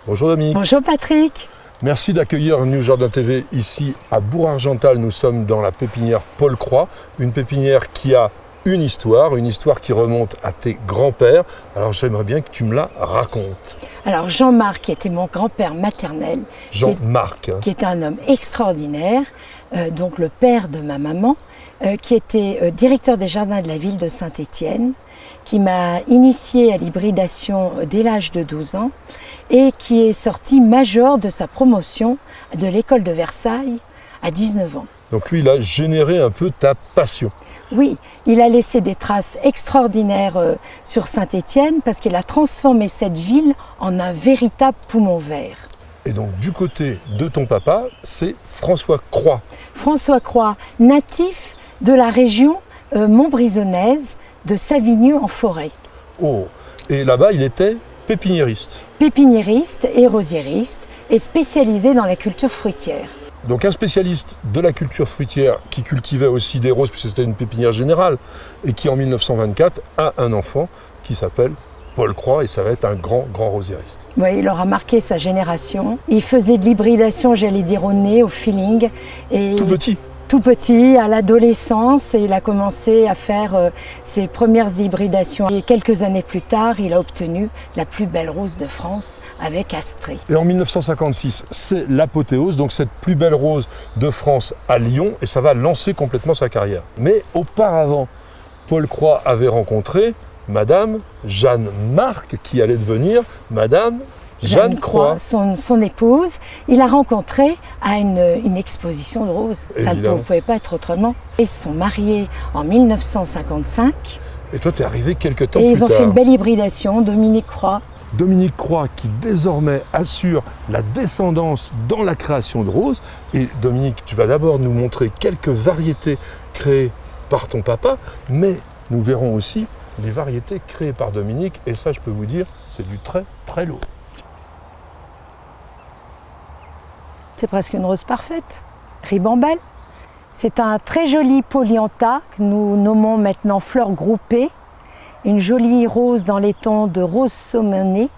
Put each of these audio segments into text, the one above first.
Bonjour Dominique. Bonjour Patrick. Merci d'accueillir New Jardin TV ici à Bourg-Argental. Nous sommes dans la pépinière Paul Croix, une pépinière qui a une histoire qui remonte à tes grands-pères. Alors j'aimerais bien que tu me la racontes. Alors Jean-Marc, qui était mon grand-père maternel, Jean-Marc, qui était un homme extraordinaire, donc le père de ma maman, qui était directeur des jardins de la ville de Saint-Étienne, qui m'a initiée à l'hybridation dès l'âge de 12 ans et qui est sorti major de sa promotion de l'école de Versailles à 19 ans. Donc lui, il a généré un peu ta passion. Oui, il a laissé des traces extraordinaires sur Saint-Étienne parce qu'il a transformé cette ville en un véritable poumon vert. Et donc du côté de ton papa, c'est François Croix. François Croix, natif de la région montbrisonnaise de Savigny-en-Forêt. Oh, et là-bas, il était pépiniériste. Pépiniériste et rosiériste et spécialisé dans la culture fruitière. Donc un spécialiste de la culture fruitière qui cultivait aussi des roses, puisque c'était une pépinière générale, et qui en 1924 a un enfant qui s'appelle Paul Croix, et ça va être un grand rosiériste. Oui, il aura marqué sa génération. Il faisait de l'hybridation, j'allais dire au nez, au feeling. Et tout petit. Tout petit, à l'adolescence, et il a commencé à faire ses premières hybridations. Et quelques années plus tard, il a obtenu la plus belle rose de France avec Astrée. Et en 1956, c'est l'apothéose, donc cette plus belle rose de France à Lyon, et ça va lancer complètement sa carrière. Mais auparavant, Paul Croix avait rencontré Madame Jeanne Marc, qui allait devenir Madame Jeanne Croix, son épouse. Il l'a rencontrée à une exposition de roses. Évidemment. Ça ne pouvait pas être autrement. Ils se sont mariés en 1955. Et toi, tu es arrivé quelques temps plus Et tard. ils ont fait une belle hybridation, Dominique Croix. Dominique Croix qui désormais assure la descendance dans la création de roses. Et Dominique, tu vas d'abord nous montrer quelques variétés créées par ton papa, mais nous verrons aussi les variétés créées par Dominique. Et ça, je peux vous dire, c'est du très lourd. C'est presque une rose parfaite. Ribambelle. C'est un très joli polyantha que nous nommons maintenant fleur groupée. Une jolie rose dans les tons de rose saumonée.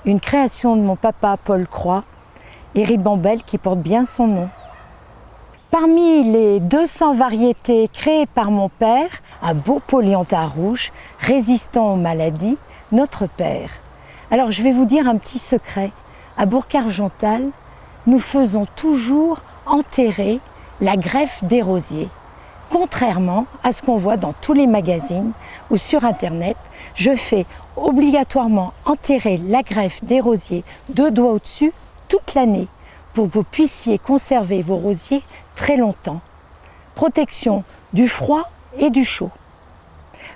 Une création de mon papa Paul Croix. Et Ribambelle qui porte bien son nom. Parmi les 200 variétés créées par mon père, un beau polyantha rouge, résistant aux maladies, notre père. Alors je vais vous dire un petit secret. À Bourg-Argental, nous faisons toujours enterrer la greffe des rosiers. Contrairement à ce qu'on voit dans tous les magazines ou sur Internet, je fais obligatoirement enterrer la greffe des rosiers 2 doigts au-dessus toute l'année pour que vous puissiez conserver vos rosiers très longtemps. Protection du froid et du chaud.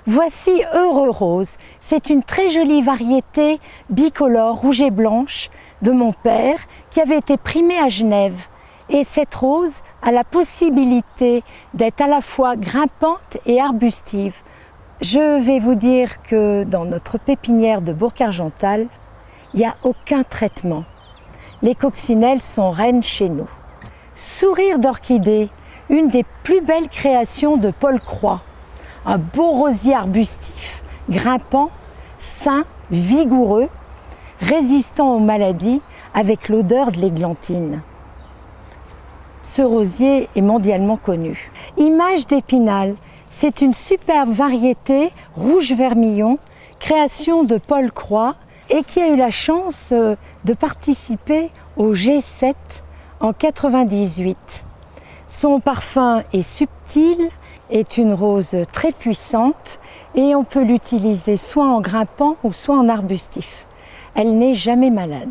Voici Heureux Rose. C'est une très jolie variété bicolore, rouge et blanche, de mon père qui avait été primée à Genève. Et cette rose a la possibilité d'être à la fois grimpante et arbustive. Je vais vous dire que dans notre pépinière de Bourg-Argental, il n'y a aucun traitement. Les coccinelles sont reines chez nous. Sourire d'orchidée, une des plus belles créations de Paul Croix. Un beau rosier arbustif, grimpant, sain, vigoureux, résistant aux maladies avec l'odeur de l'églantine. Ce rosier est mondialement connu. Image d'Épinal, c'est une superbe variété rouge vermillon, création de Paul Croix et qui a eu la chance de participer au G7 en 98. Son parfum est subtil, est une rose très puissante et on peut l'utiliser soit en grimpant ou soit en arbustif. Elle n'est jamais malade.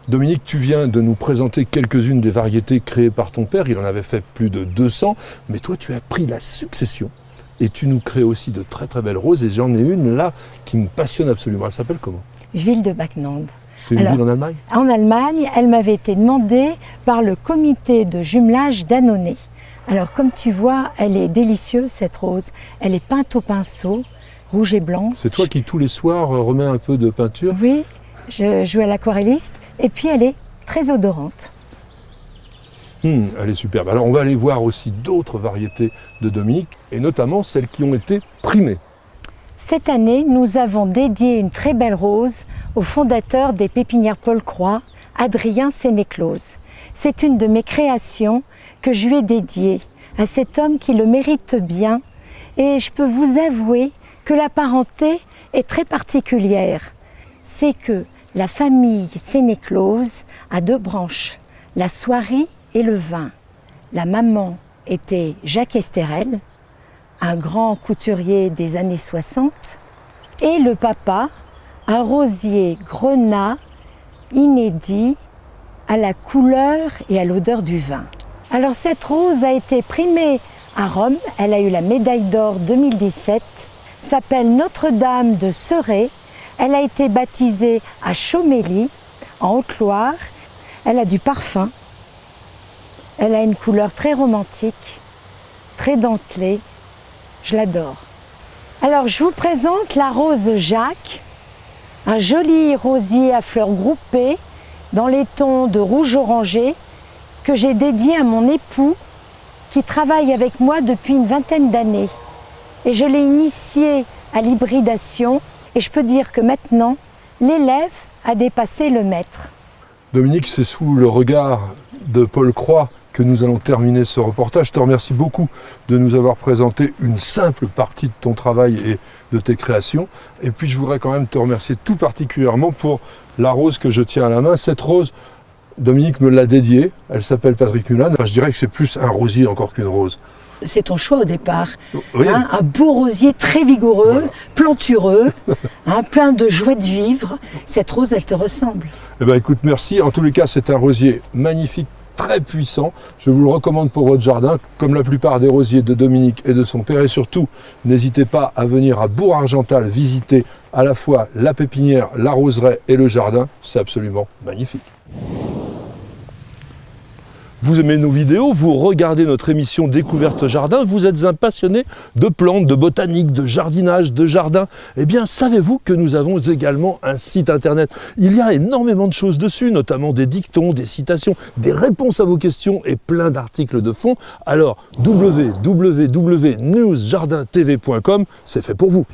Dominique, tu viens de nous présenter quelques-unes des variétés créées par ton père. Il en avait fait plus de 200, mais toi tu as pris la succession et tu nous crées aussi de très belles roses. Et j'en ai une là qui me passionne absolument. Elle s'appelle comment? Ville de Backnande. C'est une ville en Allemagne? En Allemagne, elle m'avait été demandée par le comité de jumelage d'Annonay. Alors comme tu vois, elle est délicieuse cette rose. Elle est peinte au pinceau, rouge et blanc. C'est toi qui tous les soirs remets un peu de peinture? Oui, je joue à l'aquarelliste et puis elle est très odorante. Elle est superbe. Alors on va aller voir aussi d'autres variétés de Dominique et notamment celles qui ont été primées. Cette année, nous avons dédié une très belle rose au fondateur des pépinières Paul Croix, Adrien Sénéclause. C'est une de mes créations que je lui ai dédiée à cet homme qui le mérite bien. Et je peux vous avouer que la parenté est très particulière. C'est que la famille Sénéclause a 2 branches, la soierie et le vin. La maman était Jacques Esterel, un grand couturier des années 60, et le papa, un rosier grenat inédit à la couleur et à l'odeur du vin. Alors cette rose a été primée à Rome, elle a eu la médaille d'or 2017, s'appelle Notre-Dame de Seré, elle a été baptisée à Chaumély, en Haute-Loire, elle a du parfum, elle a une couleur très romantique, très dentelée, je l'adore. Alors je vous présente la rose Jacques, un joli rosier à fleurs groupées dans les tons de rouge orangé que j'ai dédié à mon époux qui travaille avec moi depuis une 20aine d'années. Et je l'ai initié à l'hybridation et je peux dire que maintenant, l'élève a dépassé le maître. Dominique, c'est sous le regard de Paul Croix que nous allons terminer ce reportage. Je te remercie beaucoup de nous avoir présenté une simple partie de ton travail et de tes créations. Et puis je voudrais quand même te remercier tout particulièrement pour la rose que je tiens à la main. Cette rose, Dominique me l'a dédiée, elle s'appelle Patrick Mulan. Enfin, je dirais que c'est plus un rosier encore qu'une rose. C'est ton choix au départ. Oui. Hein, un beau rosier très vigoureux, voilà, plantureux, hein, plein de joie de vivre. Cette rose, elle te ressemble. Eh bien écoute, merci. En tous les cas, c'est un rosier magnifique, très puissant. Je vous le recommande pour votre jardin, comme la plupart des rosiers de Dominique et de son père. Et surtout, n'hésitez pas à venir à Bourg-Argental visiter à la fois la pépinière, la roseraie et le jardin. C'est absolument magnifique. Vous aimez nos vidéos, vous regardez notre émission Découverte Jardin, vous êtes un passionné de plantes, de botanique, de jardinage, de jardin. Eh bien, savez-vous que nous avons également un site internet? Il y a énormément de choses dessus, notamment des dictons, des citations, des réponses à vos questions et plein d'articles de fond. Alors, www.newsjardintv.com, c'est fait pour vous.